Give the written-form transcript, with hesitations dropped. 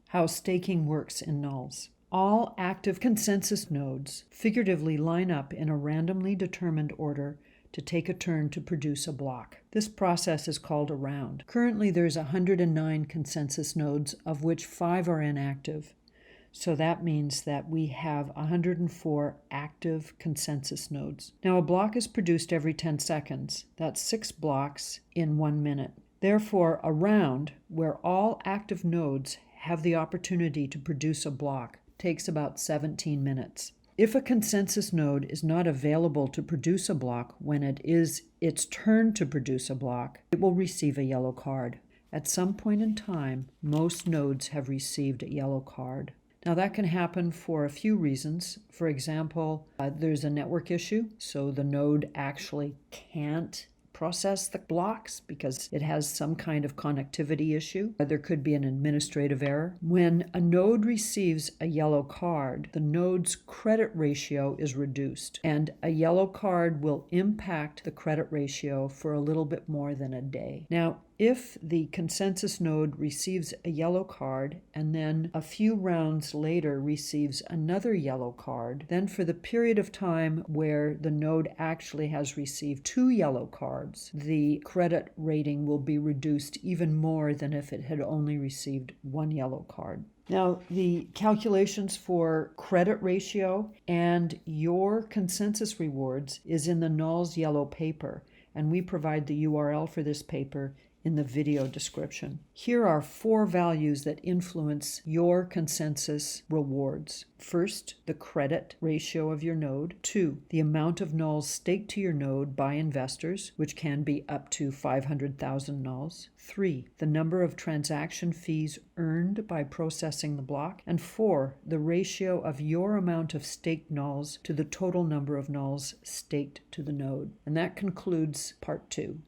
How staking works in Nuls. All active consensus nodes figuratively line up in a randomly determined order to take a turn to produce a block. This process is called a round. Currently, there's 109 consensus nodes, of which 5 are inactive. So that means that we have 104 active consensus nodes. Now, a block is produced every 10 seconds. That's 6 blocks in 1 minute. Therefore, a round where all active nodes have the opportunity to produce a block takes about 17 minutes. If a consensus node is not available to produce a block when it is its turn to produce a block, it will receive a yellow card. At some point in time, most nodes have received a yellow card. Now that can happen for a few reasons. For example, there's a network issue, so the node actually can't process the blocks because it has some kind of connectivity issue. There could be an administrative error. When a node receives a yellow card, the node's credit ratio is reduced, and a yellow card will impact the credit ratio for a little bit more than a day. Now, if the consensus node receives a yellow card and then a few rounds later receives another yellow card, then for the period of time where the node actually has received 2 yellow cards, the credit rating will be reduced even more than if it had only received 1 yellow card. Now, the calculations for credit ratio and your consensus rewards is in the Nuls yellow paper, and we provide the URL for this paper in the video description. Here are 4 values that influence your consensus rewards. First, the credit ratio of your node. 2, the amount of Nuls staked to your node by investors, which can be up to 500,000 Nuls. 3, the number of transaction fees earned by processing the block. And 4, the ratio of your amount of staked Nuls to the total number of Nuls staked to the node. And that concludes part 2.